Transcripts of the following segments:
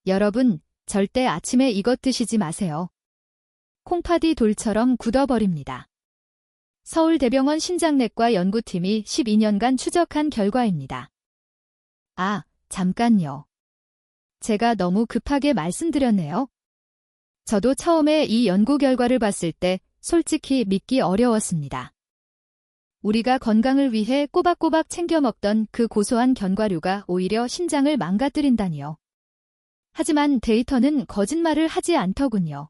여러분, 절대 아침에 이것 드시지 마세요. 콩팥이 돌처럼 굳어버립니다. 서울대병원 신장내과 연구팀이 12년간 추적한 결과입니다. 아, 잠깐요. 제가 너무 급하게 말씀드렸네요. 저도 처음에 이 연구 결과를 봤을 때 솔직히 믿기 어려웠습니다. 우리가 건강을 위해 꼬박꼬박 챙겨 먹던 그 고소한 견과류가 오히려 신장을 망가뜨린다니요. 하지만 데이터는 거짓말을 하지 않더군요.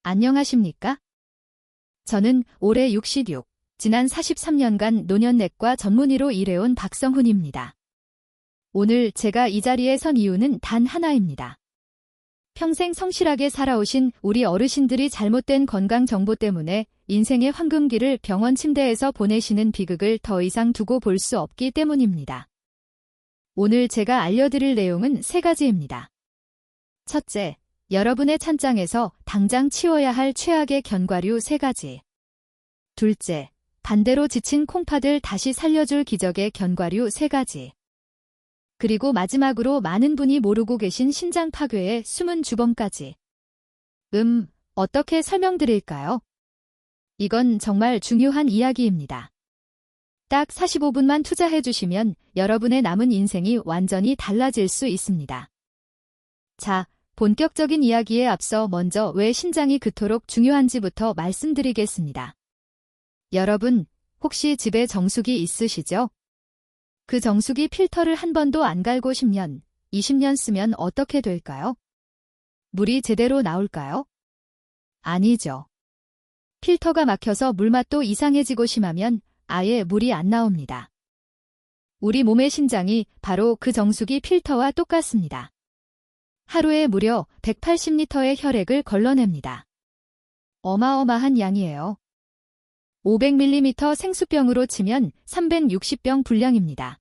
안녕하십니까? 저는 올해 66, 지난 43년간 노년내과 전문의로 일해온 박성훈입니다. 오늘 제가 이 자리에 선 이유는 단 하나입니다. 평생 성실하게 살아오신 우리 어르신들이 잘못된 건강 정보 때문에 인생의 황금기를 병원 침대에서 보내시는 비극을 더 이상 두고 볼 수 없기 때문입니다. 오늘 제가 알려드릴 내용은 3가지입니다. 첫째, 여러분의 찬장에서 당장 치워야 할 최악의 견과류 3가지. 둘째, 반대로 지친 콩팥을 다시 살려줄 기적의 견과류 3가지. 그리고 마지막으로 많은 분이 모르고 계신 신장 파괴의 숨은 주범까지. 어떻게 설명드릴까요? 이건 정말 중요한 이야기입니다. 딱 45분만 투자해 주시면 여러분의 남은 인생이 완전히 달라질 수 있습니다. 자, 본격적인 이야기에 앞서 먼저 왜 신장이 그토록 중요한지부터 말씀드리겠습니다. 여러분, 혹시 집에 정수기 있으시죠? 그 정수기 필터를 한 번도 안 갈고 10년, 20년 쓰면 어떻게 될까요? 물이 제대로 나올까요? 아니죠. 필터가 막혀서 물맛도 이상해지고 심하면 아예 물이 안 나옵니다. 우리 몸의 신장이 바로 그 정수기 필터와 똑같습니다. 하루에 무려 180리터의 혈액을 걸러냅니다. 어마어마한 양이에요. 500ml 생수병으로 치면 360병 분량입니다.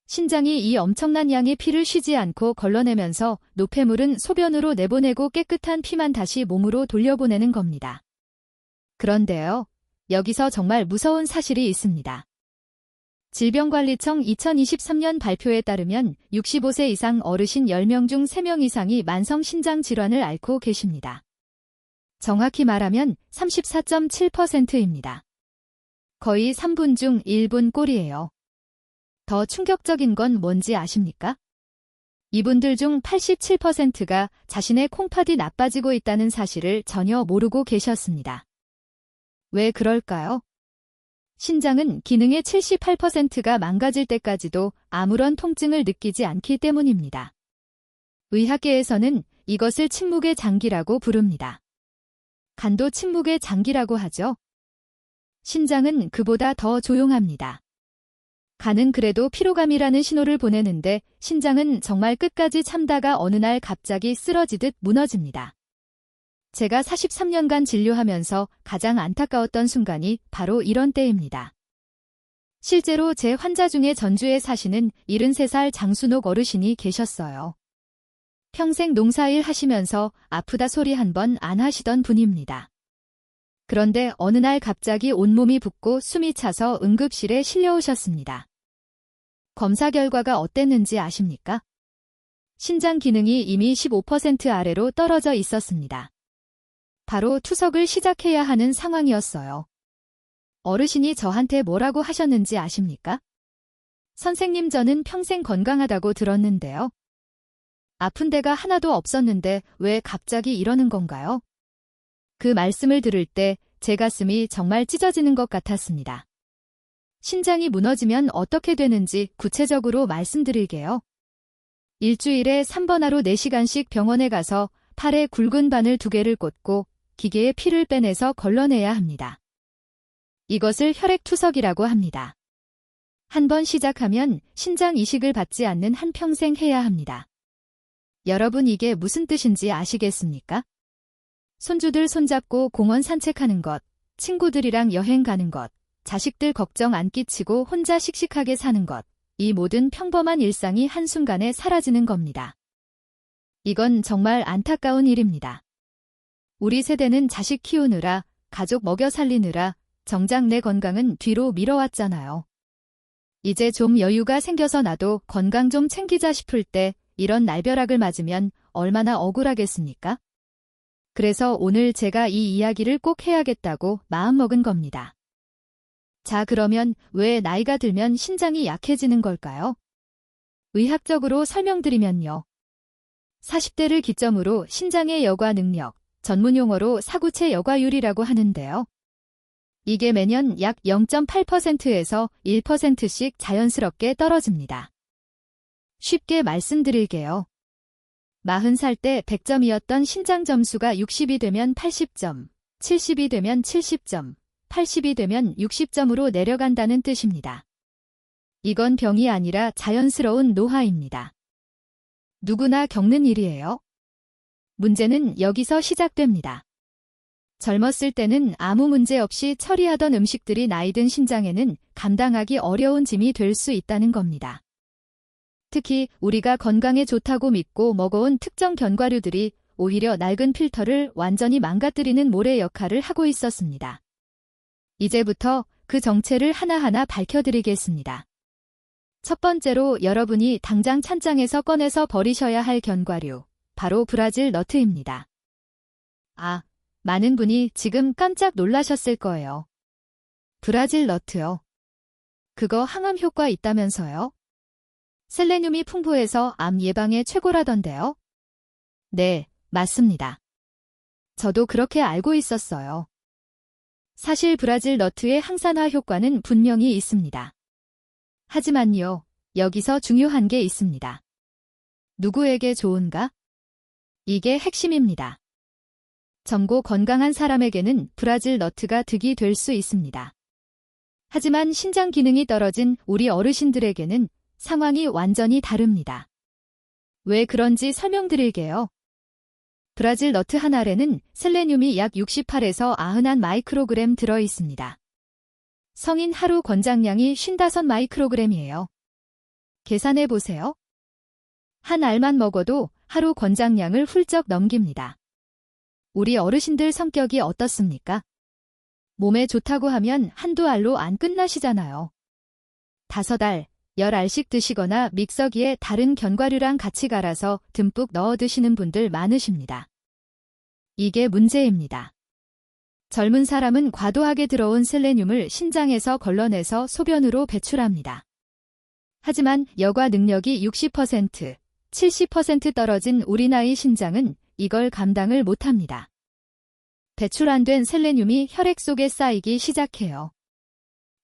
신장이 이 엄청난 양의 피를 쉬지 않고 걸러내면서 노폐물은 소변으로 내보내고 깨끗한 피만 다시 몸으로 돌려보내는 겁니다. 그런데요, 여기서 정말 무서운 사실이 있습니다. 질병관리청 2023년 발표에 따르면 65세 이상 어르신 10명 중 3명 이상이 만성신장 질환을 앓고 계십니다. 정확히 말하면 34.7%입니다. 거의 3분 중 1분 꼴이에요. 더 충격적인 건 뭔지 아십니까? 이분들 중 87%가 자신의 콩팥이 나빠지고 있다는 사실을 전혀 모르고 계셨습니다. 왜 그럴까요? 신장은 기능의 78%가 망가질 때까지도 아무런 통증을 느끼지 않기 때문입니다. 의학계에서는 이것을 침묵의 장기라고 부릅니다. 간도 침묵의 장기라고 하죠. 신장은 그보다 더 조용합니다. 간은 그래도 피로감이라는 신호를 보내는데 신장은 정말 끝까지 참다가 어느 날 갑자기 쓰러지듯 무너집니다. 제가 43년간 진료하면서 가장 안타까웠던 순간이 바로 이런 때입니다. 실제로 제 환자 중에 전주에 사시는 73살 장순옥 어르신이 계셨어요. 평생 농사일 하시면서 아프다 소리 한 번 안 하시던 분입니다. 그런데 어느 날 갑자기 온몸이 붓고 숨이 차서 응급실에 실려오셨습니다. 검사 결과가 어땠는지 아십니까? 신장 기능이 이미 15% 아래로 떨어져 있었습니다. 바로 투석을 시작해야 하는 상황이었어요. 어르신이 저한테 뭐라고 하셨는지 아십니까? 선생님, 저는 평생 건강하다고 들었는데요. 아픈 데가 하나도 없었는데 왜 갑자기 이러는 건가요? 그 말씀을 들을 때 제 가슴이 정말 찢어지는 것 같았습니다. 신장이 무너지면 어떻게 되는지 구체적으로 말씀드릴게요. 일주일에 3번 하루 4시간씩 병원에 가서 팔에 굵은 바늘 2개를 꽂고 기계에 피를 빼내서 걸러내야 합니다. 이것을 혈액투석이라고 합니다. 한 번 시작하면 신장 이식을 받지 않는 한평생 해야 합니다. 여러분, 이게 무슨 뜻인지 아시겠습니까? 손주들 손잡고 공원 산책하는 것, 친구들이랑 여행 가는 것, 자식들 걱정 안 끼치고 혼자 씩씩하게 사는 것, 이 모든 평범한 일상이 한순간에 사라지는 겁니다. 이건 정말 안타까운 일입니다. 우리 세대는 자식 키우느라, 가족 먹여 살리느라 정작 내 건강은 뒤로 미뤄왔잖아요. 이제 좀 여유가 생겨서 나도 건강 좀 챙기자 싶을 때 이런 날벼락을 맞으면 얼마나 억울하겠습니까? 그래서 오늘 제가 이 이야기를 꼭 해야겠다고 마음먹은 겁니다. 자, 그러면 왜 나이가 들면 신장이 약해지는 걸까요? 의학적으로 설명드리면요. 40대를 기점으로 신장의 여과 능력, 전문 용어로 사구체 여과율이라고 하는데요. 이게 매년 약 0.8%에서 1%씩 자연스럽게 떨어집니다. 쉽게 말씀드릴게요. 40살 때 100점이었던 신장 점수가 60이 되면 80점, 70이 되면 70점, 80이 되면 60점으로 내려간다는 뜻입니다. 이건 병이 아니라 자연스러운 노화입니다. 누구나 겪는 일이에요. 문제는 여기서 시작됩니다. 젊었을 때는 아무 문제 없이 처리하던 음식들이 나이든 신장에는 감당하기 어려운 짐이 될 수 있다는 겁니다. 특히 우리가 건강에 좋다고 믿고 먹어온 특정 견과류들이 오히려 낡은 필터를 완전히 망가뜨리는 모래 역할을 하고 있었습니다. 이제부터 그 정체를 하나하나 밝혀드리겠습니다. 첫 번째로 여러분이 당장 찬장에서 꺼내서 버리셔야 할 견과류, 바로 브라질 너트입니다. 많은 분이 지금 깜짝 놀라셨을 거예요. 브라질 너트요? 그거 항암 효과 있다면서요? 셀레늄이 풍부해서 암 예방에 최고라던데요? 네, 맞습니다. 저도 그렇게 알고 있었어요. 사실 브라질 너트의 항산화 효과는 분명히 있습니다. 하지만요, 여기서 중요한 게 있습니다. 누구에게 좋은가? 이게 핵심입니다. 젊고 건강한 사람에게는 브라질 너트가 득이 될 수 있습니다. 하지만 신장 기능이 떨어진 우리 어르신들에게는 상황이 완전히 다릅니다. 왜 그런지 설명드릴게요. 브라질 너트 한 알에는 셀레늄이 약 68에서 91 마이크로그램 들어 있습니다. 성인 하루 권장량이 55 마이크로그램이에요. 계산해 보세요. 한 알만 먹어도 하루 권장량을 훌쩍 넘깁니다. 우리 어르신들 성격이 어떻습니까? 몸에 좋다고 하면 한두 알로 안 끝나시잖아요. 5알, 10알씩 드시거나 믹서기에 다른 견과류랑 같이 갈아서 듬뿍 넣어 드시는 분들 많으십니다. 이게 문제입니다. 젊은 사람은 과도하게 들어온 셀레늄을 신장에서 걸러내서 소변으로 배출합니다. 하지만 여과 능력이 60%, 70% 떨어진 우리 나이 신장은 이걸 감당을 못합니다. 배출 안 된 셀레늄이 혈액 속에 쌓이기 시작해요.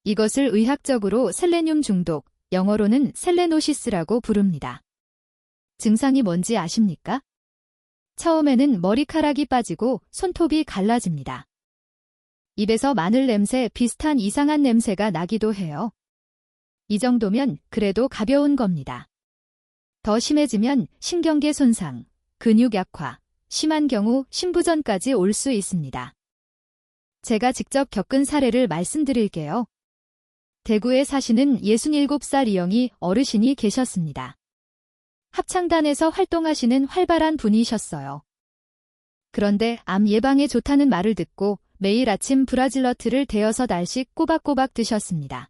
이것을 의학적으로 셀레늄 중독, 영어로는 셀레노시스라고 부릅니다. 증상이 뭔지 아십니까? 처음에는 머리카락이 빠지고 손톱이 갈라집니다. 입에서 마늘 냄새 비슷한 이상한 냄새가 나기도 해요. 이 정도면 그래도 가벼운 겁니다. 더 심해지면 신경계 손상, 근육 약화, 심한 경우 심부전까지 올 수 있습니다. 제가 직접 겪은 사례를 말씀드릴게요. 대구에 사시는 67살 이영희 어르신이 계셨습니다. 합창단에서 활동하시는 활발한 분이셨어요. 그런데 암 예방에 좋다는 말을 듣고 매일 아침 브라질 너트를 대여섯 알씩 꼬박꼬박 드셨습니다.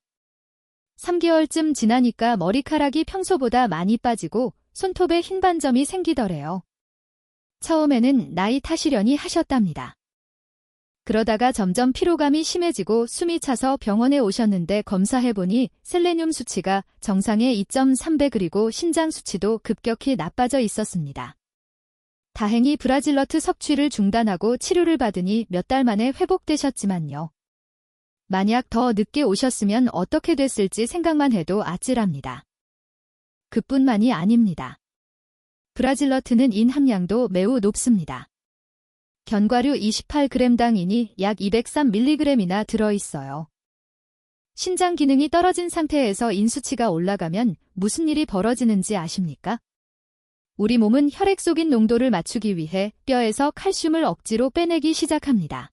3개월쯤 지나니까 머리카락이 평소보다 많이 빠지고 손톱에 흰 반점이 생기더래요. 처음에는 나이 탓이려니 하셨답니다. 그러다가 점점 피로감이 심해지고 숨이 차서 병원에 오셨는데 검사해보니 셀레늄 수치가 정상의 2.3배 그리고 신장 수치도 급격히 나빠져 있었습니다. 다행히 브라질 너트 섭취를 중단하고 치료를 받으니 몇 달 만에 회복되셨지만요. 만약 더 늦게 오셨으면 어떻게 됐을지 생각만 해도 아찔합니다. 그뿐만이 아닙니다. 브라질 너트는 인 함량도 매우 높습니다. 견과류 28g당 인이 약 203mg이나 들어있어요. 신장 기능이 떨어진 상태에서 인 수치가 올라가면 무슨 일이 벌어지는지 아십니까? 우리 몸은 혈액 속 인 농도를 맞추기 위해 뼈에서 칼슘을 억지로 빼내기 시작합니다.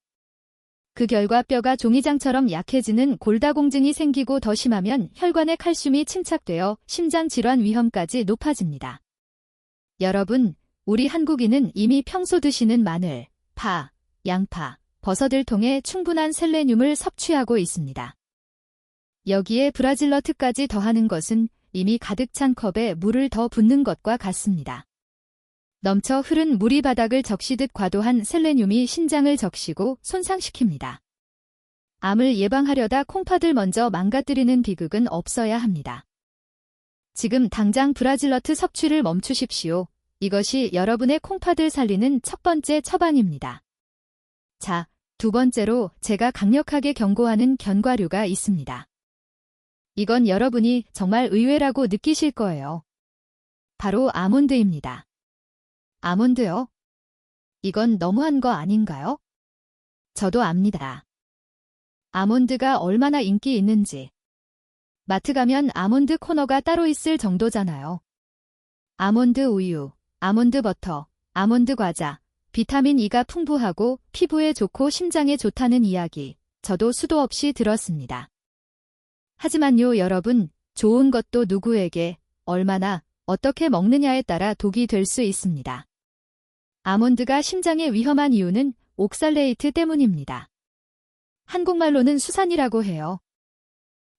그 결과 뼈가 종이장처럼 약해지는 골다공증이 생기고 더 심하면 혈관에 칼슘이 침착되어 심장 질환 위험까지 높아집니다. 여러분, 우리 한국인은 이미 평소 드시는 마늘, 파, 양파, 버섯을 통해 충분한 셀레늄을 섭취하고 있습니다. 여기에 브라질 너트까지 더하는 것은 이미 가득 찬 컵에 물을 더 붓는 것과 같습니다. 넘쳐 흐른 물이 바닥을 적시듯 과도한 셀레늄이 신장을 적시고 손상시킵니다. 암을 예방하려다 콩팥을 먼저 망가뜨리는 비극은 없어야 합니다. 지금 당장 브라질너트 섭취를 멈추십시오. 이것이 여러분의 콩팥을 살리는 첫 번째 처방입니다. 자, 두 번째로 제가 강력하게 경고하는 견과류가 있습니다. 이건 여러분이 정말 의외라고 느끼실 거예요. 바로 아몬드입니다. 아몬드요? 이건 너무한 거 아닌가요? 저도 압니다. 아몬드가 얼마나 인기 있는지. 마트 가면 아몬드 코너가 따로 있을 정도잖아요. 아몬드 우유, 아몬드 버터, 아몬드 과자, 비타민 E가 풍부하고 피부에 좋고 심장에 좋다는 이야기, 저도 수도 없이 들었습니다. 하지만요, 여러분, 좋은 것도 누구에게, 얼마나, 어떻게 먹느냐에 따라 독이 될 수 있습니다. 아몬드가 심장에 위험한 이유는 옥살레이트 때문입니다. 한국말로는 수산이라고 해요.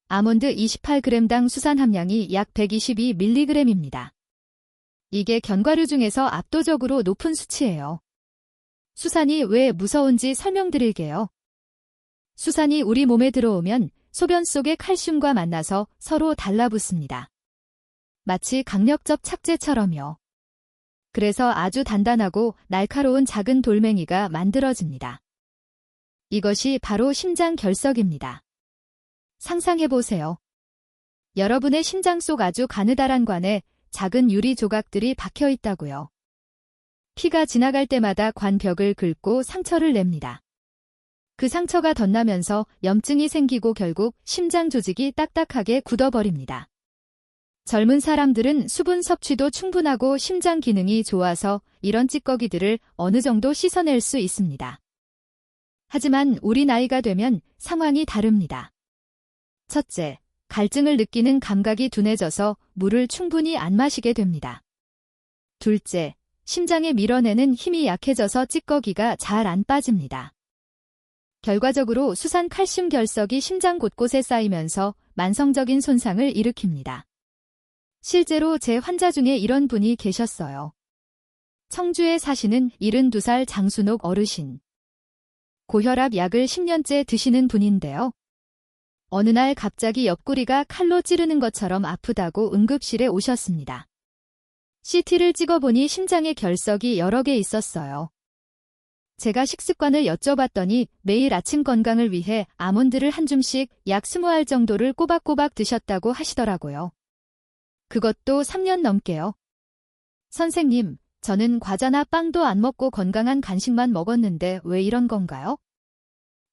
아몬드 28g당 수산 함량이 약 122mg입니다. 이게 견과류 중에서 압도적으로 높은 수치예요. 수산이 왜 무서운지 설명드릴게요. 수산이 우리 몸에 들어오면 소변 속의 칼슘과 만나서 서로 달라붙습니다. 마치 강력접 착제처럼요. 그래서 아주 단단하고 날카로운 작은 돌멩이가 만들어집니다. 이것이 바로 심장 결석입니다. 상상해보세요. 여러분의 심장 속 아주 가느다란 관에 작은 유리 조각들이 박혀 있다고요. 피가 지나갈 때마다 관벽을 긁고 상처를 냅니다. 그 상처가 덧나면서 염증이 생기고 결국 심장 조직이 딱딱하게 굳어버립니다. 젊은 사람들은 수분 섭취도 충분하고 심장 기능이 좋아서 이런 찌꺼기들을 어느 정도 씻어낼 수 있습니다. 하지만 우리 나이가 되면 상황이 다릅니다. 첫째, 갈증을 느끼는 감각이 둔해져서 물을 충분히 안 마시게 됩니다. 둘째, 심장에 밀어내는 힘이 약해져서 찌꺼기가 잘 안 빠집니다. 결과적으로 수산 칼슘 결석이 심장 곳곳에 쌓이면서 만성적인 손상을 일으킵니다. 실제로 제 환자 중에 이런 분이 계셨어요. 청주에 사시는 72살 장순옥 어르신. 고혈압 약을 10년째 드시는 분인데요. 어느 날 갑자기 옆구리가 칼로 찌르는 것처럼 아프다고 응급실에 오셨습니다. CT를 찍어보니 심장에 결석이 여러 개 있었어요. 제가 식습관을 여쭤봤더니 매일 아침 건강을 위해 아몬드를 한 줌씩 약 20알 정도를 꼬박꼬박 드셨다고 하시더라고요. 그것도 3년 넘게요. 선생님, 저는 과자나 빵도 안 먹고 건강한 간식만 먹었는데 왜 이런 건가요?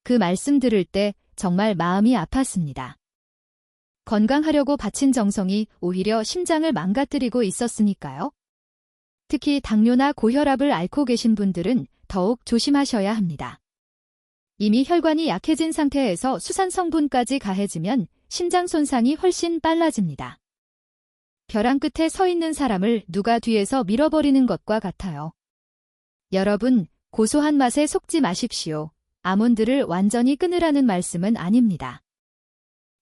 그 말씀 들을 때 정말 마음이 아팠습니다. 건강하려고 바친 정성이 오히려 심장을 망가뜨리고 있었으니까요. 특히 당뇨나 고혈압을 앓고 계신 분들은 더욱 조심하셔야 합니다. 이미 혈관이 약해진 상태에서 수산 성분까지 가해지면 심장 손상이 훨씬 빨라집니다. 벼랑 끝에 서 있는 사람을 누가 뒤에서 밀어버리는 것과 같아요. 여러분, 고소한 맛에 속지 마십시오. 아몬드를 완전히 끊으라는 말씀은 아닙니다.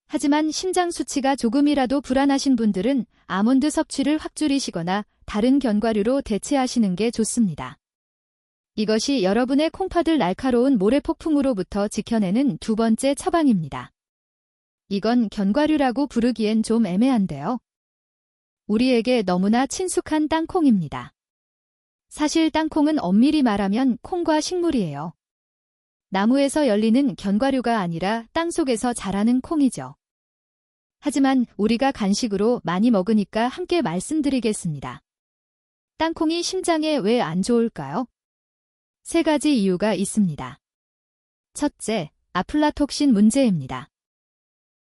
하지만 심장 수치가 조금이라도 불안하신 분들은 아몬드 섭취를 확 줄이시거나 다른 견과류로 대체하시는 게 좋습니다. 이것이 여러분의 콩팥을 날카로운 모래폭풍으로부터 지켜내는 두 번째 처방입니다. 이건 견과류라고 부르기엔 좀 애매한데요. 우리에게 너무나 친숙한 땅콩입니다. 사실 땅콩은 엄밀히 말하면 콩과 식물이에요. 나무에서 열리는 견과류가 아니라 땅속에서 자라는 콩이죠. 하지만 우리가 간식으로 많이 먹으니까 함께 말씀드리겠습니다. 땅콩이 심장에 왜 안 좋을까요? 3가지 이유가 있습니다. 첫째, 아플라톡신 문제입니다.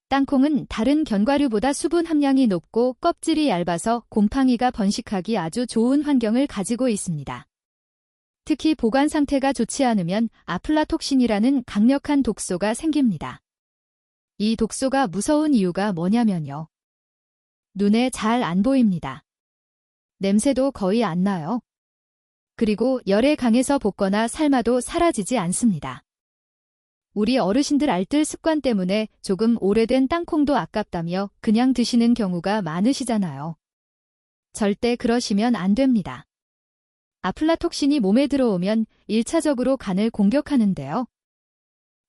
땅콩은 다른 견과류보다 수분 함량이 높고 껍질이 얇아서 곰팡이가 번식하기 아주 좋은 환경을 가지고 있습니다. 특히 보관 상태가 좋지 않으면 아플라톡신이라는 강력한 독소가 생깁니다. 이 독소가 무서운 이유가 뭐냐면요. 눈에 잘 안 보입니다. 냄새도 거의 안 나요. 그리고 열에 강해서 볶거나 삶아도 사라지지 않습니다. 우리 어르신들 알뜰 습관 때문에 조금 오래된 땅콩도 아깝다며 그냥 드시는 경우가 많으시잖아요. 절대 그러시면 안 됩니다. 아플라톡신이 몸에 들어오면 1차적으로 간을 공격하는데요.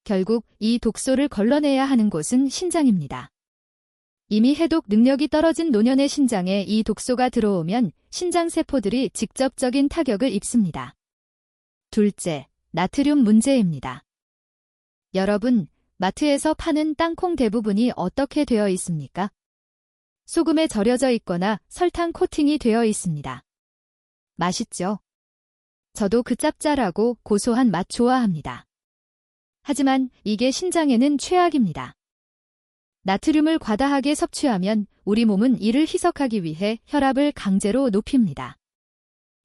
결국 이 독소를 걸러내야 하는 곳은 신장입니다. 이미 해독 능력이 떨어진 노년의 신장에 이 독소가 들어오면 신장 세포들이 직접적인 타격을 입습니다. 둘째, 나트륨 문제입니다. 여러분, 마트에서 파는 땅콩 대부분이 어떻게 되어 있습니까? 소금에 절여져 있거나 설탕 코팅이 되어 있습니다. 맛있죠? 저도 그 짭짤하고 고소한 맛 좋아합니다. 하지만 이게 신장에는 최악입니다. 나트륨을 과다하게 섭취하면 우리 몸은 이를 희석하기 위해 혈압을 강제로 높입니다.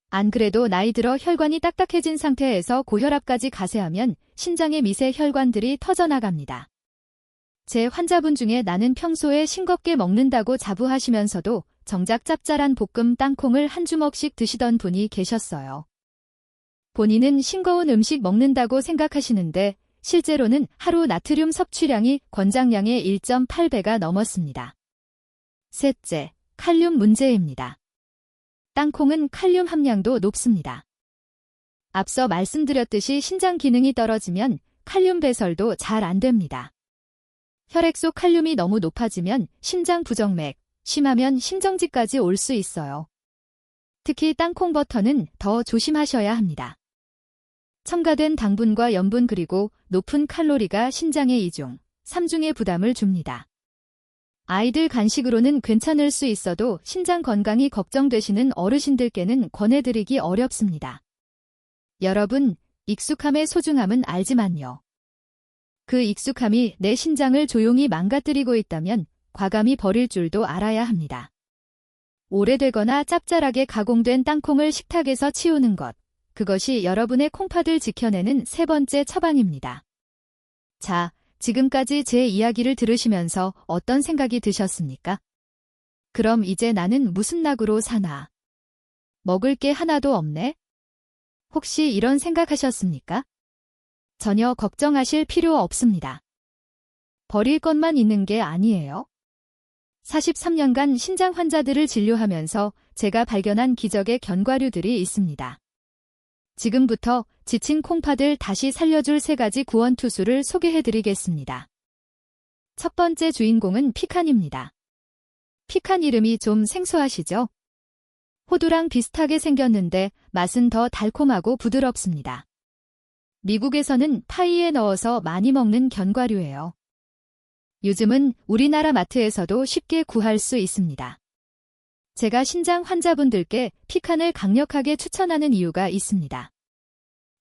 안 그래도 나이 들어 혈관이 딱딱해진 상태에서 고혈압까지 가세하면 신장의 미세 혈관들이 터져나갑니다. 제 환자분 중에 나는 평소에 싱겁게 먹는다고 자부하시면서도 정작 짭짤한 볶음 땅콩을 한 주먹씩 드시던 분이 계셨어요. 본인은 싱거운 음식 먹는다고 생각하시는데 실제로는 하루 나트륨 섭취량이 권장량의 1.8배가 넘었습니다. 셋째, 칼륨 문제입니다. 땅콩은 칼륨 함량도 높습니다. 앞서 말씀드렸듯이 신장 기능이 떨어지면 칼륨 배설도 잘 안 됩니다. 혈액 속 칼륨이 너무 높아지면 심장 부정맥, 심하면 심정지까지 올 수 있어요. 특히 땅콩 버터는 더 조심하셔야 합니다. 첨가된 당분과 염분 그리고 높은 칼로리가 신장에 2중, 3중의 부담을 줍니다. 아이들 간식으로는 괜찮을 수 있어도 신장 건강이 걱정되시는 어르신들께는 권해드리기 어렵습니다. 여러분, 익숙함의 소중함은 알지만요. 그 익숙함이 내 신장을 조용히 망가뜨리고 있다면 과감히 버릴 줄도 알아야 합니다. 오래되거나 짭짤하게 가공된 땅콩을 식탁에서 치우는 것, 그것이 여러분의 콩팥을 지켜내는 세 번째 처방입니다. 자, 지금까지 제 이야기를 들으시면서 어떤 생각이 드셨습니까? 그럼 이제 나는 무슨 낙으로 사나? 먹을 게 하나도 없네? 혹시 이런 생각하셨습니까? 전혀 걱정하실 필요 없습니다. 버릴 것만 있는 게 아니에요. 43년간 신장 환자들을 진료하면서 제가 발견한 기적의 견과류들이 있습니다. 지금부터 지친 콩팥을 다시 살려줄 3가지 구원투수를 소개해드리겠습니다. 첫 번째 주인공은 피칸입니다. 피칸 이름이 좀 생소하시죠? 호두랑 비슷하게 생겼는데 맛은 더 달콤하고 부드럽습니다. 미국에서는 파이에 넣어서 많이 먹는 견과류예요. 요즘은 우리나라 마트에서도 쉽게 구할 수 있습니다. 제가 신장 환자분들께 피칸을 강력하게 추천하는 이유가 있습니다.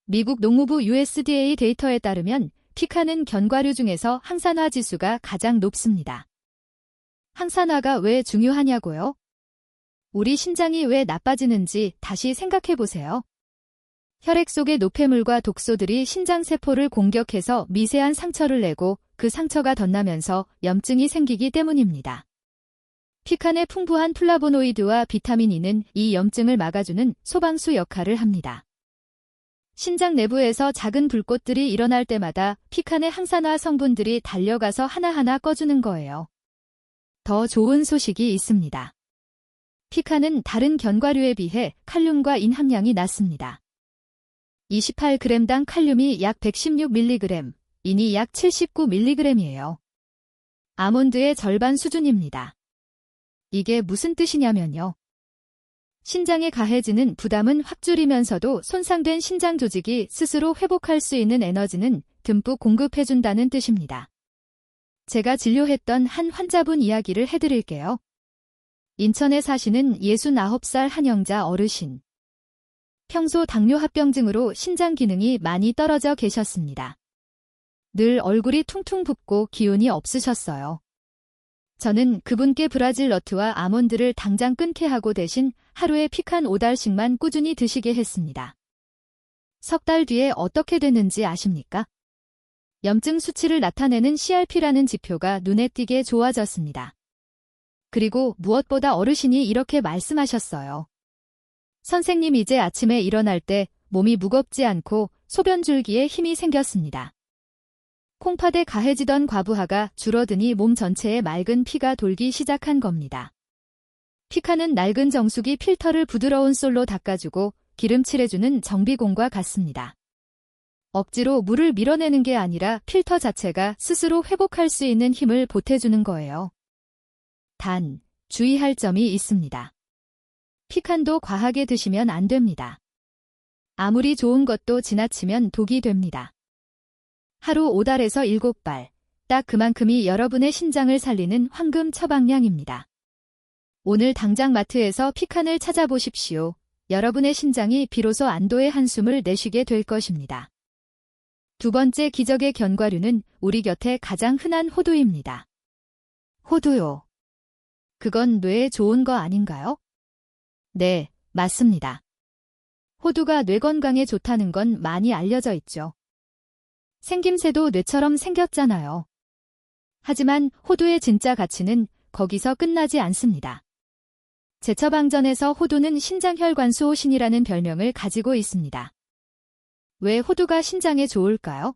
미국 농무부 USDA 데이터에 따르면 피칸은 견과류 중에서 항산화 지수가 가장 높습니다. 항산화가 왜 중요하냐고요? 우리 신장이 왜 나빠지는지 다시 생각해 보세요. 혈액 속의 노폐물과 독소들이 신장 세포를 공격해서 미세한 상처를 내고 그 상처가 덧나면서 염증이 생기기 때문입니다. 피칸의 풍부한 플라보노이드와 비타민 E는 이 염증을 막아주는 소방수 역할을 합니다. 신장 내부에서 작은 불꽃들이 일어날 때마다 피칸의 항산화 성분들이 달려가서 하나하나 꺼주는 거예요. 더 좋은 소식이 있습니다. 피칸은 다른 견과류에 비해 칼륨과 인 함량이 낮습니다. 28g당 칼륨이 약 116mg, 인이 약 79mg이에요. 아몬드의 절반 수준입니다. 이게 무슨 뜻이냐면요. 신장에 가해지는 부담은 확 줄이면서도 손상된 신장 조직이 스스로 회복할 수 있는 에너지는 듬뿍 공급해준다는 뜻입니다. 제가 진료했던 한 환자분 이야기를 해드릴게요. 인천에 사시는 69살 한영자 어르신. 평소 당뇨 합병증으로 신장 기능이 많이 떨어져 계셨습니다. 늘 얼굴이 퉁퉁 붓고 기운이 없으셨어요. 저는 그분께 브라질 너트와 아몬드를 당장 끊게 하고 대신 하루에 피칸 5달씩만 꾸준히 드시게 했습니다. 석 달 뒤에 어떻게 됐는지 아십니까? 염증 수치를 나타내는 CRP라는 지표가 눈에 띄게 좋아졌습니다. 그리고 무엇보다 어르신이 이렇게 말씀하셨어요. 선생님, 이제 아침에 일어날 때 몸이 무겁지 않고 소변 줄기에 힘이 생겼습니다. 콩팥에 가해지던 과부하가 줄어드니 몸 전체에 맑은 피가 돌기 시작한 겁니다. 피카는 낡은 정수기 필터를 부드러운 솔로 닦아주고 기름칠해주는 정비공과 같습니다. 억지로 물을 밀어내는 게 아니라 필터 자체가 스스로 회복할 수 있는 힘을 보태주는 거예요. 단, 주의할 점이 있습니다. 피칸도 과하게 드시면 안 됩니다. 아무리 좋은 것도 지나치면 독이 됩니다. 하루 5달에서 7발, 딱 그만큼이 여러분의 신장을 살리는 황금 처방량입니다. 오늘 당장 마트에서 피칸을 찾아보십시오. 여러분의 신장이 비로소 안도의 한숨을 내쉬게 될 것입니다. 두 번째 기적의 견과류는 우리 곁에 가장 흔한 호두입니다. 호두요. 그건 뇌에 좋은 거 아닌가요? 네, 맞습니다. 호두가 뇌 건강에 좋다는 건 많이 알려져 있죠. 생김새도 뇌처럼 생겼잖아요. 하지만 호두의 진짜 가치는 거기서 끝나지 않습니다. 제처방전에서 호두는 신장혈관 수호신이라는 별명을 가지고 있습니다. 왜 호두가 신장에 좋을까요?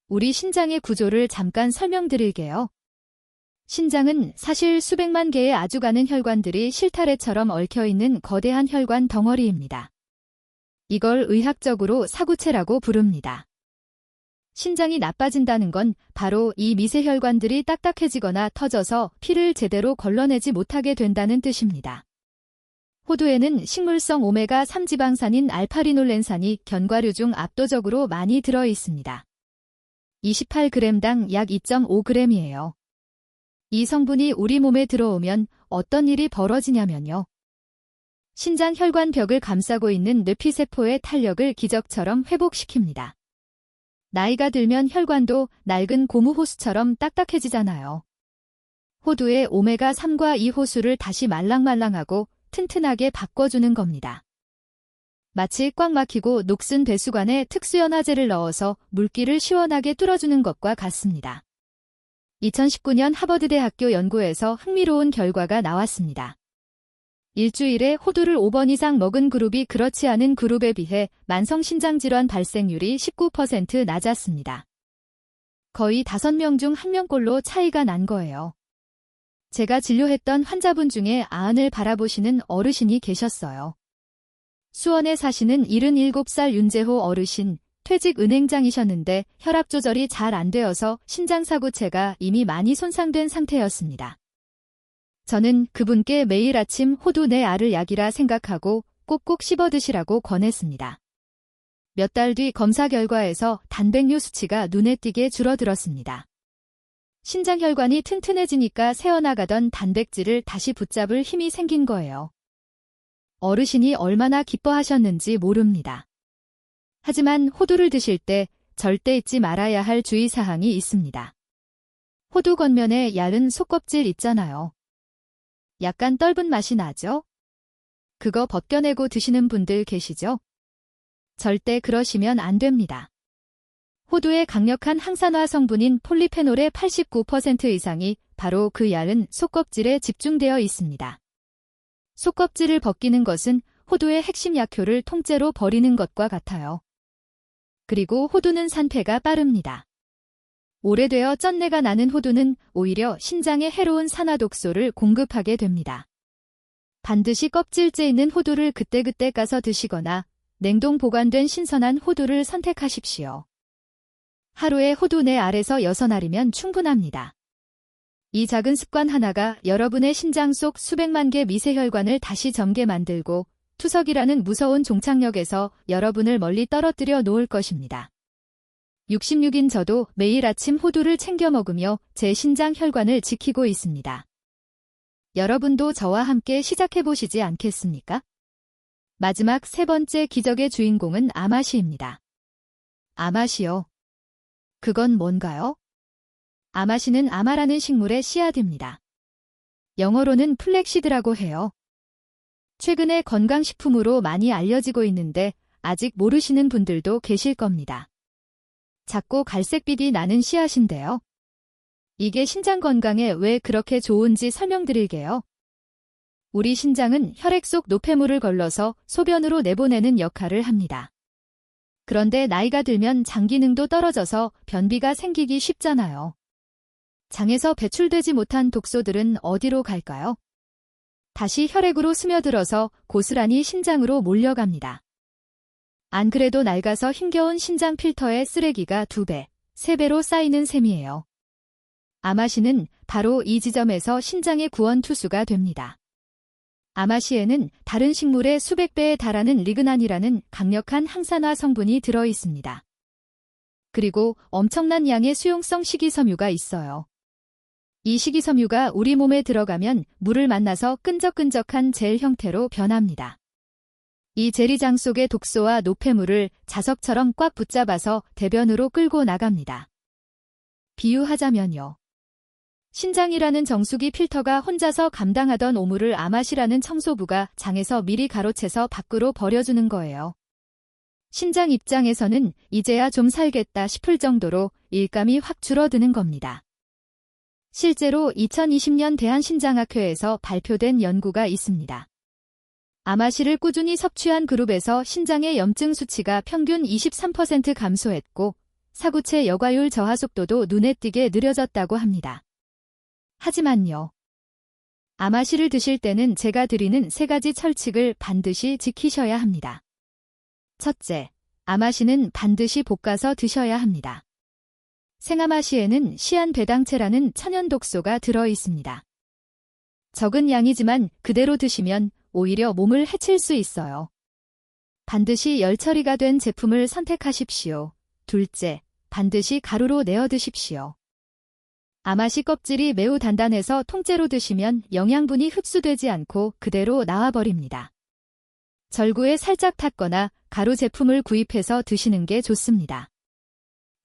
우리 신장의 구조를 잠깐 설명드릴게요. 신장은 사실 수백만 개의 아주 가는 혈관들이 실타래처럼 얽혀있는 거대한 혈관 덩어리입니다. 이걸 의학적으로 사구체라고 부릅니다. 신장이 나빠진다는 건 바로 이 미세 혈관들이 딱딱해지거나 터져서 피를 제대로 걸러내지 못하게 된다는 뜻입니다. 호두에는 식물성 오메가3 지방산인 알파리놀렌산이 견과류 중 압도적으로 많이 들어 있습니다. 28g당 약 2.5g이에요. 이 성분이 우리 몸에 들어오면 어떤 일이 벌어지냐면요. 신장 혈관벽을 감싸고 있는 뇌피세포의 탄력을 기적처럼 회복시킵니다. 나이가 들면 혈관도 낡은 고무 호수처럼 딱딱해지잖아요. 호두의 오메가3과 이 호수를 다시 말랑말랑하고 튼튼하게 바꿔주는 겁니다. 마치 꽉 막히고 녹슨 배수관에 특수연화제를 넣어서 물기를 시원하게 뚫어주는 것과 같습니다. 2019년 하버드대학교 연구에서 흥미로운 결과가 나왔습니다. 일주일에 호두를 5번 이상 먹은 그룹이 그렇지 않은 그룹에 비해 만성신장질환 발생률이 19% 낮았습니다. 거의 5명 중 1명꼴로 차이가 난 거예요. 제가 진료했던 환자분 중에 아흔을 바라보시는 어르신이 계셨어요. 수원에 사시는 77살 윤재호 어르신, 퇴직 은행장이셨는데 혈압 조절이 잘 안 되어서 신장사구체가 이미 많이 손상된 상태였습니다. 저는 그분께 매일 아침 호두 4알을 약이라 생각하고 꼭꼭 씹어 드시라고 권했습니다. 몇 달 뒤 검사 결과에서 단백뇨 수치가 눈에 띄게 줄어들었습니다. 신장혈관이 튼튼해지니까 새어나가던 단백질을 다시 붙잡을 힘이 생긴 거예요. 어르신이 얼마나 기뻐하셨는지 모릅니다. 하지만 호두를 드실 때 절대 잊지 말아야 할 주의사항이 있습니다. 호두 겉면에 얇은 속껍질 있잖아요. 약간 떫은 맛이 나죠? 그거 벗겨내고 드시는 분들 계시죠? 절대 그러시면 안 됩니다. 호두의 강력한 항산화 성분인 폴리페놀의 89% 이상이 바로 그 얇은 속껍질에 집중되어 있습니다. 속껍질을 벗기는 것은 호두의 핵심 약효를 통째로 버리는 것과 같아요. 그리고 호두는 산패가 빠릅니다. 오래되어 쩐내가 나는 호두는 오히려 신장에 해로운 산화독소를 공급하게 됩니다. 반드시 껍질째 있는 호두를 그때그때 까서 드시거나 냉동 보관된 신선한 호두를 선택하십시오. 하루에 호두 4알에서 6알이면 충분합니다. 이 작은 습관 하나가 여러분의 신장 속 수백만 개 미세혈관을 다시 젊게 만들고 투석이라는 무서운 종착역에서 여러분을 멀리 떨어뜨려 놓을 것입니다. 66인 저도 매일 아침 호두를 챙겨 먹으며 제 신장 혈관을 지키고 있습니다. 여러분도 저와 함께 시작해보시지 않겠습니까? 마지막 3번째 기적의 주인공은 아마시입니다. 아마시요. 그건 뭔가요? 아마시는 아마라는 식물의 씨앗입니다. 영어로는 플렉시드라고 해요. 최근에 건강식품으로 많이 알려지고 있는데 아직 모르시는 분들도 계실 겁니다. 작고 갈색빛이 나는 씨앗인데요. 이게 신장 건강에 왜 그렇게 좋은지 설명드릴게요. 우리 신장은 혈액 속 노폐물을 걸러서 소변으로 내보내는 역할을 합니다. 그런데 나이가 들면 장 기능도 떨어져서 변비가 생기기 쉽잖아요. 장에서 배출되지 못한 독소들은 어디로 갈까요? 다시 혈액으로 스며들어서 고스란히 신장으로 몰려갑니다. 안 그래도 낡아서 힘겨운 신장 필터에 쓰레기가 2배, 3배로 쌓이는 셈이에요. 아마시는 바로 이 지점에서 신장의 구원투수가 됩니다. 아마시에는 다른 식물의 수백 배에 달하는 리그난이라는 강력한 항산화 성분이 들어 있습니다. 그리고 엄청난 양의 수용성 식이섬유가 있어요. 이 식이섬유가 우리 몸에 들어가면 물을 만나서 끈적끈적한 젤 형태로 변합니다. 이 젤리장 속의 독소와 노폐물을 자석처럼 꽉 붙잡아서 대변으로 끌고 나갑니다. 비유하자면요. 신장이라는 정수기 필터가 혼자서 감당하던 오물을 아마시라는 청소부가 장에서 미리 가로채서 밖으로 버려주는 거예요. 신장 입장에서는 이제야 좀 살겠다 싶을 정도로 일감이 확 줄어드는 겁니다. 실제로 2020년 대한신장학회에서 발표된 연구가 있습니다. 아마시를 꾸준히 섭취한 그룹에서 신장의 염증 수치가 평균 23% 감소했고 사구체 여과율 저하 속도도 눈에 띄게 느려졌다고 합니다. 하지만요. 아마시를 드실 때는 제가 드리는 3가지 철칙을 반드시 지키셔야 합니다. 첫째, 아마시는 반드시 볶아서 드셔야 합니다. 생아마시에는 시안배당체라는 천연 독소가 들어 있습니다. 적은 양이지만 그대로 드시면 오히려 몸을 해칠 수 있어요. 반드시 열 처리가 된 제품을 선택하십시오. 둘째, 반드시 가루로 내어 드십시오. 아마시 껍질이 매우 단단해서 통째로 드시면 영양분이 흡수되지 않고 그대로 나와버립니다. 절구에 살짝 탔거나 가루 제품을 구입해서 드시는 게 좋습니다.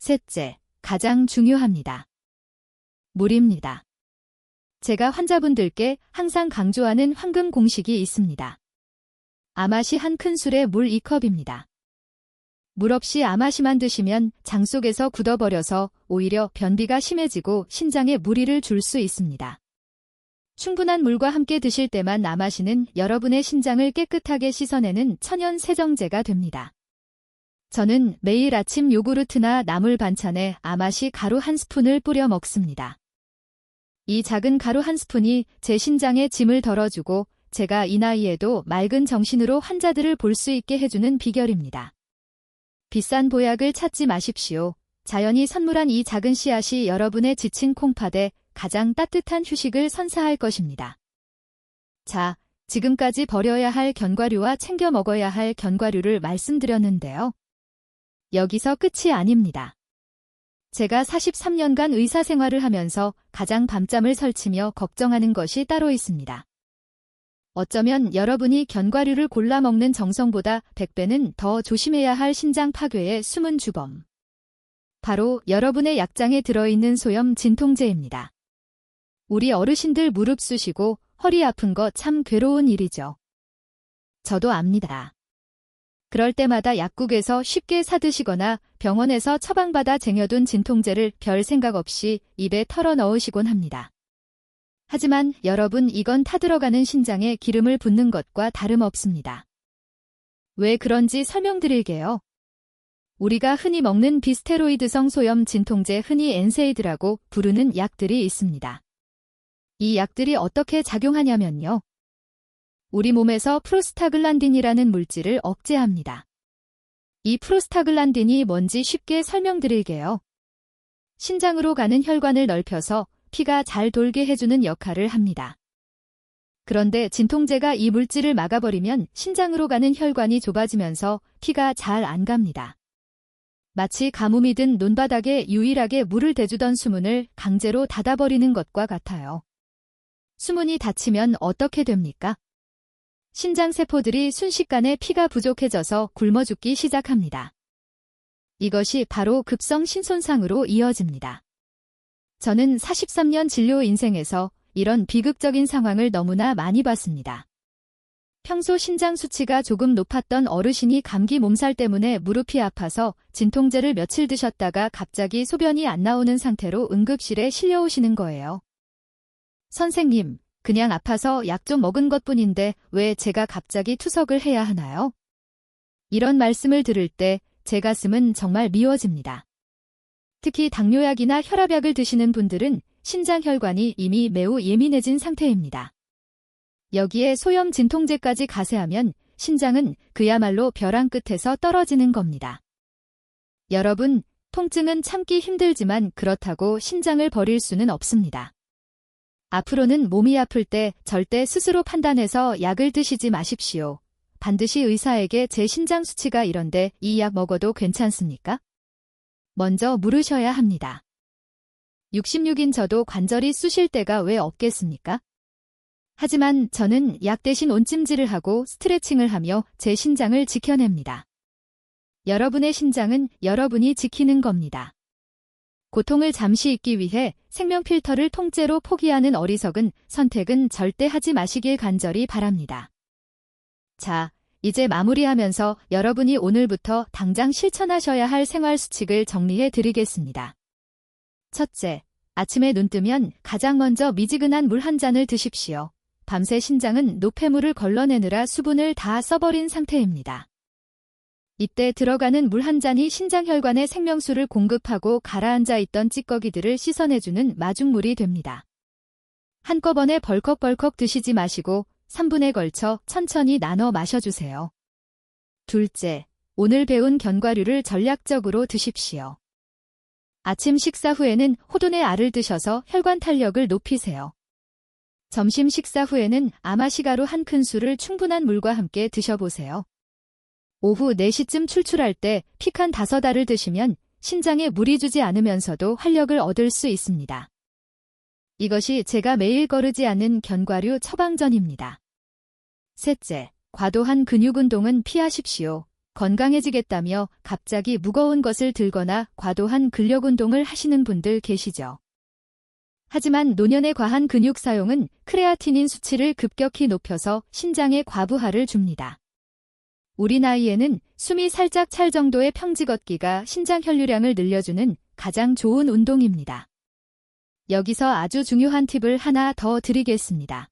셋째, 가장 중요합니다. 물입니다. 제가 환자분들께 항상 강조하는 황금 공식이 있습니다. 아마시 한 큰술에 물 2컵입니다. 물 없이 아마시만 드시면 장 속에서 굳어버려서 오히려 변비가 심해지고 신장에 무리를 줄 수 있습니다. 충분한 물과 함께 드실 때만 아마시는 여러분의 신장을 깨끗하게 씻어내는 천연 세정제가 됩니다. 저는 매일 아침 요구르트나 나물 반찬에 아마시 가루 1스푼을 뿌려 먹습니다. 이 작은 가루 1스푼이 제 신장에 짐을 덜어주고 제가 이 나이에도 맑은 정신으로 환자들을 볼 수 있게 해주는 비결입니다. 비싼 보약을 찾지 마십시오. 자연이 선물한 이 작은 씨앗이 여러분의 지친 콩팥에 가장 따뜻한 휴식을 선사할 것입니다. 자, 지금까지 버려야 할 견과류와 챙겨 먹어야 할 견과류를 말씀드렸는데요. 여기서 끝이 아닙니다. 제가 43년간 의사 생활을 하면서 가장 밤잠을 설치며 걱정하는 것이 따로 있습니다. 어쩌면 여러분이 견과류를 골라 먹는 정성보다 100배는 더 조심해야 할 신장 파괴의 숨은 주범. 바로 여러분의 약장에 들어있는 소염 진통제입니다. 우리 어르신들 무릎 쑤시고 허리 아픈 거 참 괴로운 일이죠. 저도 압니다. 그럴 때마다 약국에서 쉽게 사드시거나 병원에서 처방받아 쟁여둔 진통제를 별 생각 없이 입에 털어 넣으시곤 합니다. 하지만 여러분, 이건 타들어가는 신장에 기름을 붓는 것과 다름없습니다. 왜 그런지 설명드릴게요. 우리가 흔히 먹는 비스테로이드성 소염 진통제, 흔히 엔세이드라고 부르는 약들이 있습니다. 이 약들이 어떻게 작용하냐면요. 우리 몸에서 프로스타글란딘이라는 물질을 억제합니다. 이 프로스타글란딘이 뭔지 쉽게 설명드릴게요. 신장으로 가는 혈관을 넓혀서 피가 잘 돌게 해주는 역할을 합니다. 그런데 진통제가 이 물질을 막아버리면 신장으로 가는 혈관이 좁아지면서 피가 잘 안 갑니다. 마치 가뭄이 든 논바닥에 유일하게 물을 대주던 수문을 강제로 닫아버리는 것과 같아요. 수문이 닫히면 어떻게 됩니까? 신장세포들이 순식간에 피가 부족해져서 굶어 죽기 시작합니다. 이것이 바로 급성 신손상으로 이어집니다. 저는 43년 진료 인생에서 이런 비극적인 상황을 너무나 많이 봤습니다. 평소 신장 수치가 조금 높았던 어르신이 감기 몸살 때문에 무릎이 아파서 진통제를 며칠 드셨다가 갑자기 소변이 안 나오는 상태로 응급실에 실려오시는 거예요. 선생님, 그냥 아파서 약 좀 먹은 것뿐인데 왜 제가 갑자기 투석을 해야 하나요? 이런 말씀을 들을 때 제 가슴은 정말 미워집니다. 특히 당뇨약이나 혈압약을 드시는 분들은 신장혈관이 이미 매우 예민해진 상태입니다. 여기에 소염 진통제까지 가세하면 신장은 그야말로 벼랑 끝에서 떨어지는 겁니다. 여러분, 통증은 참기 힘들지만 그렇다고 신장을 버릴 수는 없습니다. 앞으로는 몸이 아플 때 절대 스스로 판단해서 약을 드시지 마십시오. 반드시 의사에게 제 신장 수치가 이런데 이 약 먹어도 괜찮습니까? 먼저 물으셔야 합니다. 66인 저도 관절이 쑤실 때가 왜 없겠습니까? 하지만 저는 약 대신 온찜질을 하고 스트레칭을 하며 제 신장을 지켜냅니다. 여러분의 신장은 여러분이 지키는 겁니다. 고통을 잠시 잊기 위해 생명 필터를 통째로 포기하는 어리석은 선택은 절대 하지 마시길 간절히 바랍니다. 자, 이제 마무리하면서 여러분이 오늘부터 당장 실천하셔야 할 생활 수칙을 정리해 드리겠습니다. 첫째, 아침에 눈 뜨면 가장 먼저 미지근한 물 한 잔을 드십시오. 밤새 신장은 노폐물을 걸러내느라 수분을 다 써버린 상태입니다. 이때 들어가는 물 한 잔이 신장혈관에 생명수를 공급하고 가라앉아 있던 찌꺼기들을 씻어내주는 마중물이 됩니다. 한꺼번에 벌컥벌컥 드시지 마시고 3분에 걸쳐 천천히 나눠 마셔주세요. 둘째, 오늘 배운 견과류를 전략적으로 드십시오. 아침 식사 후에는 호두의 알을 드셔서 혈관 탄력을 높이세요. 점심 식사 후에는 아마시가루 한 큰술을 충분한 물과 함께 드셔보세요. 오후 4시쯤 출출할 때 피칸 5알을 드시면 신장에 무리 주지 않으면서도 활력을 얻을 수 있습니다. 이것이 제가 매일 거르지 않는 견과류 처방전입니다. 셋째, 과도한 근육 운동은 피하십시오. 건강해지겠다며 갑자기 무거운 것을 들거나 과도한 근력 운동을 하시는 분들 계시죠. 하지만 노년의 과한 근육 사용은 크레아티닌 수치를 급격히 높여서 신장에 과부하를 줍니다. 우리 나이에는 숨이 살짝 찰 정도의 평지 걷기가 신장 혈류량을 늘려주는 가장 좋은 운동입니다. 여기서 아주 중요한 팁을 하나 더 드리겠습니다.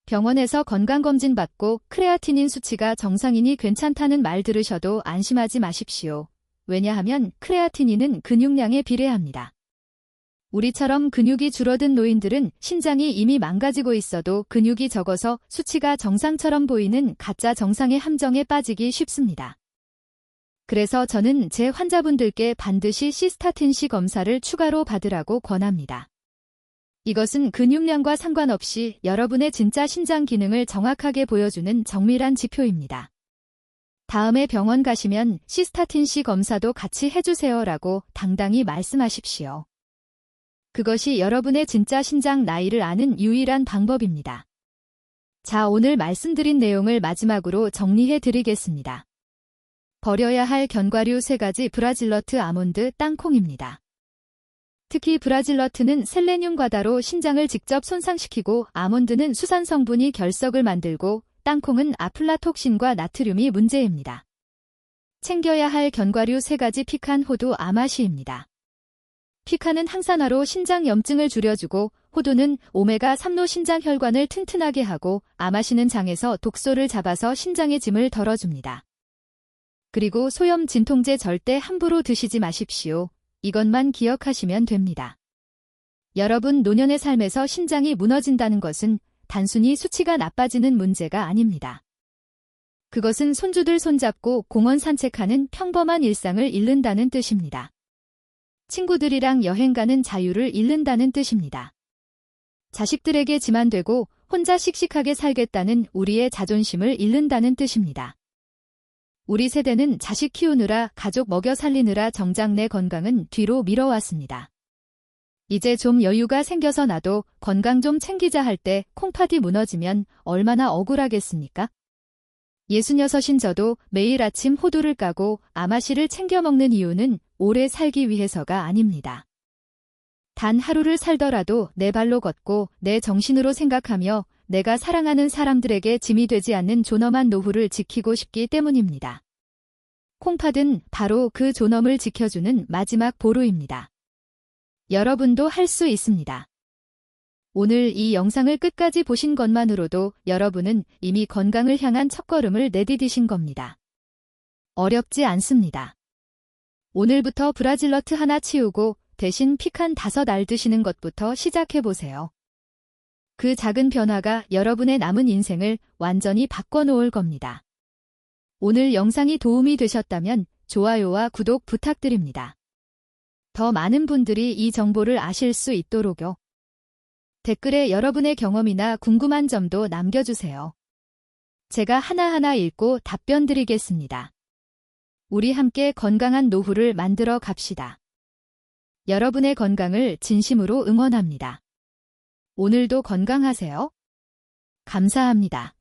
병원에서 건강검진 받고 크레아티닌 수치가 정상이니 괜찮다는 말 들으셔도 안심하지 마십시오. 왜냐하면 크레아티닌은 근육량에 비례합니다. 우리처럼 근육이 줄어든 노인들은 신장이 이미 망가지고 있어도 근육이 적어서 수치가 정상처럼 보이는 가짜 정상의 함정에 빠지기 쉽습니다. 그래서 저는 제 환자분들께 반드시 시스타틴C 검사를 추가로 받으라고 권합니다. 이것은 근육량과 상관없이 여러분의 진짜 신장 기능을 정확하게 보여주는 정밀한 지표입니다. 다음에 병원 가시면 시스타틴C 검사도 같이 해주세요라고 당당히 말씀하십시오. 그것이 여러분의 진짜 신장 나이를 아는 유일한 방법입니다. 자, 오늘 말씀드린 내용을 마지막으로 정리해 드리겠습니다. 버려야 할 견과류 3가지 브라질너트, 아몬드, 땅콩입니다. 특히 브라질너트는 셀레늄 과다로 신장을 직접 손상시키고 아몬드는 수산 성분이 결석을 만들고 땅콩은 아플라톡신과 나트륨이 문제입니다. 챙겨야 할 견과류 3가지 피칸, 호두, 아마시입니다. 피칸은 항산화로 신장 염증을 줄여주고 호두는 오메가3로 신장 혈관을 튼튼하게 하고 아마시는 장에서 독소를 잡아서 신장의 짐을 덜어줍니다. 그리고 소염 진통제 절대 함부로 드시지 마십시오. 이것만 기억하시면 됩니다. 여러분, 노년의 삶에서 신장이 무너진다는 것은 단순히 수치가 나빠지는 문제가 아닙니다. 그것은 손주들 손잡고 공원 산책하는 평범한 일상을 잃는다는 뜻입니다. 친구들이랑 여행 가는 자유를 잃는다는 뜻입니다. 자식들에게 짐 안 되고 혼자 씩씩하게 살겠다는 우리의 자존심을 잃는다는 뜻입니다. 우리 세대는 자식 키우느라, 가족 먹여 살리느라 정작 내 건강은 뒤로 미뤄왔습니다. 이제 좀 여유가 생겨서 나도 건강 좀 챙기자 할 때 콩팥이 무너지면 얼마나 억울하겠습니까? 66인 저도 매일 아침 호두를 까고 아마시를 챙겨 먹는 이유는 오래 살기 위해서가 아닙니다. 단 하루를 살더라도 내 발로 걷고 내 정신으로 생각하며 내가 사랑하는 사람들에게 짐이 되지 않는 존엄한 노후를 지키고 싶기 때문입니다. 콩팥은 바로 그 존엄을 지켜주는 마지막 보루입니다. 여러분도 할 수 있습니다. 오늘 이 영상을 끝까지 보신 것만으로도 여러분은 이미 건강을 향한 첫걸음을 내디디신 겁니다. 어렵지 않습니다. 오늘부터 브라질넛 하나 치우고 대신 피칸 5알 드시는 것부터 시작해보세요. 그 작은 변화가 여러분의 남은 인생을 완전히 바꿔놓을 겁니다. 오늘 영상이 도움이 되셨다면 좋아요와 구독 부탁드립니다. 더 많은 분들이 이 정보를 아실 수 있도록요. 댓글에 여러분의 경험이나 궁금한 점도 남겨주세요. 제가 하나하나 읽고 답변 드리겠습니다. 우리 함께 건강한 노후를 만들어 갑시다. 여러분의 건강을 진심으로 응원합니다. 오늘도 건강하세요. 감사합니다.